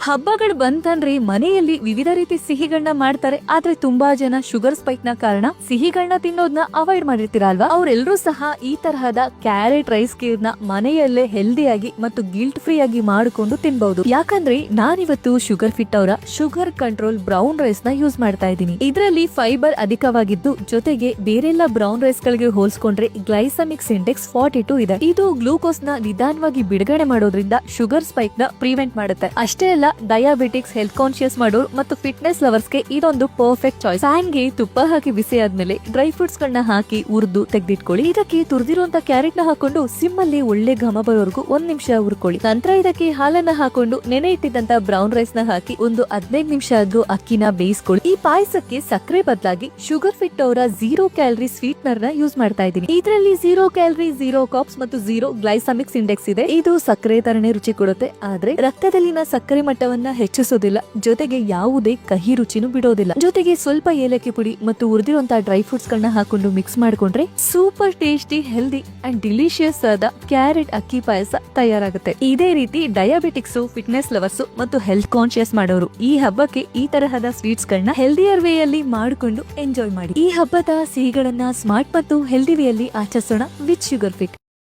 ಹಬ್ಬಗಳು ಬಂತಂದ್ರೆ ಮನೆಯಲ್ಲಿ ವಿವಿಧ ರೀತಿ ಸಿಹಿಗಳನ್ನ ಮಾಡ್ತಾರೆ. ಆದ್ರೆ ತುಂಬಾ ಜನ ಶುಗರ್ ಸ್ಪೈಕ್ ನ ಕಾರಣ ಸಿಹಿಗಳನ್ನ ತಿನ್ನೋದನ್ನ ಅವಾಯ್ಡ್ ಮಾಡಿರ್ತೀರಾ ಅಲ್ವಾ? ಅವ್ರೆಲ್ಲರೂ ಸಹ ಈ ತರಹದ ಕ್ಯಾರೆಟ್ ರೈಸ್ ಕೇಕ್ ನ ಮನೆಯಲ್ಲೇ ಹೆಲ್ದಿಯಾಗಿ ಮತ್ತು ಗಿಲ್ಟ್ ಫ್ರೀ ಆಗಿ ಮಾಡಿಕೊಂಡು ತಿನ್ಬಹುದು. ಯಾಕಂದ್ರೆ ನಾನಿವತ್ತು ಶುಗರ್ ಫಿಟ್ ಅವರ ಶುಗರ್ ಕಂಟ್ರೋಲ್ ಬ್ರೌನ್ ರೈಸ್ ನ ಯೂಸ್ ಮಾಡ್ತಾ ಇದ್ದೀನಿ. ಇದರಲ್ಲಿ ಫೈಬರ್ ಅಧಿಕವಾಗಿದ್ದು ಜೊತೆಗೆ ಬೇರೆಲ್ಲ ಬ್ರೌನ್ ರೈಸ್ ಗಳಿಗೆ ಹೋಲಿಸಿಕೊಂಡ್ರೆ ಗ್ಲೈಸಮಿಕ್ಸ್ ಇಂಡೆಕ್ಸ್ 42 ಇದೆ. ಇದು ಗ್ಲೂಕೋಸ್ ನ ನಿಧಾನವಾಗಿ ಬಿಡುಗಡೆ ಮಾಡೋದ್ರಿಂದ ಶುಗರ್ ಸ್ಪೈಕ್ ನ ಪ್ರಿವೆಂಟ್ ಮಾಡುತ್ತೆ. ಅಷ್ಟೇ ಅಲ್ಲ, ಡಯಾಬಿಟಿಕ್ಸ್, ಹೆಲ್ತ್ ಕಾನ್ಶಿಯಸ್ ಮಾಡೋರು ಮತ್ತು ಫಿಟ್ನೆಸ್ ಲವರ್ಸ್ ಗೆ ಇದೊಂದು ಪರ್ಫೆಕ್ಟ್ ಚಾಯ್ಸ್. ಪ್ಯಾನ್ ಗೆ ತುಪ್ಪ ಹಾಕಿ ಬಿಸಿ ಆದ್ಮೇಲೆ ಡ್ರೈ ಫ್ರೂಟ್ಸ್ ಗಳನ್ನ ಹಾಕಿ ಹುರಿದು ತೆಗೆದಿಟ್ಕೊಳ್ಳಿ. ಇದಕ್ಕೆ ತುರಿದಿರುವಂತ ಕ್ಯಾರೆಟ್ ನ ಹಾಕೊಂಡು ಸಿಮ್ ಅಲ್ಲಿ ಒಳ್ಳೆ ಘಮ ಬರೋವರೆಗೂ 1 ನಿಮಿಷ ಹುರ್ಕೊಳ್ಳಿ. ನಂತರ ಇದಕ್ಕೆ ಹಾಲನ್ನ ಹಾಕೊಂಡು ನೆನೆ ಇಟ್ಟಿದ್ದಂತ ಬ್ರೌನ್ ರೈಸ್ ನ ಹಾಕಿ ಒಂದು 15 ನಿಮಿಷ ಆದ್ರೂ ಅಕ್ಕಿನ ಬೇಯಿಸ್ಕೊಳ್ಳಿ. ಈ ಪಾಯಸಕ್ಕೆ ಸಕ್ಕರೆ ಬದಲಾಗಿ ಶುಗರ್ ಫಿಟ್ ಅವರ 0 ಕ್ಯಾಲರಿ ಸ್ವೀಟ್ನರ್ ನ ಯೂಸ್ ಮಾಡ್ತಾ ಇದ್ದೀನಿ. ಇದರಲ್ಲಿ 0 ಕ್ಯಾಲರಿ, 0 ಕಾರ್ಬ್ಸ್ ಮತ್ತು 0 ಗ್ಲೈಸಮಿಕ್ಸ್ ಇಂಡೆಕ್ಸ್ ಇದೆ. ಇದು ಸಕ್ಕರೆ ತರನೇ ರುಚಿ ಕೊಡುತ್ತೆ, ಆದ್ರೆ ರಕ್ತದಲ್ಲಿನ ಸಕ್ಕರೆ ಮಟ್ಟವನ್ನ ಹೆಚ್ಚಿಸೋದಿಲ್ಲ. ಜೊತೆಗೆ ಯಾವುದೇ ಕಹಿ ರುಚಿನೂ ಬಿಡೋದಿಲ್ಲ. ಜೊತೆಗೆ ಸ್ವಲ್ಪ ಏಲಕ್ಕಿ ಪುಡಿ ಮತ್ತು ಹುರಿದಿರುವಂತಹ ಡ್ರೈ ಫ್ರೂಟ್ಸ್ ಗಳನ್ನ ಹಾಕೊಂಡು ಮಿಕ್ಸ್ ಮಾಡ್ಕೊಂಡ್ರೆ super tasty, healthy and delicious ಆದ ಕ್ಯಾರೆಟ್ ಅಕ್ಕಿ ಪಾಯಸ ತಯಾರಾಗುತ್ತೆ. ಇದೇ ರೀತಿ ಡಯಾಬಿಟಿಕ್ಸ್, ಫಿಟ್ನೆಸ್ ಲವರ್ಸ್ ಮತ್ತು ಹೆಲ್ತ್ ಕಾನ್ಶಿಯಸ್ ಮಾಡೋರು ಈ ಹಬ್ಬಕ್ಕೆ ಈ ತರಹದ ಸ್ವೀಟ್ಸ್ ಗಳನ್ನ ಹೆಲ್ದಿಯರ್ ವೇ ಅಲ್ಲಿ ಮಾಡಿಕೊಂಡು ಎಂಜಾಯ್ ಮಾಡಿ. ಈ ಹಬ್ಬದ ಸಿಹಿಗಳನ್ನ ಸ್ಮಾರ್ಟ್ ಮತ್ತು ಹೆಲ್ದಿ ವೇ ಅಲ್ಲಿ ಆಚರಿಸೋಣ ವಿತ್ ಶುಗರ್ ಫಿಟ್.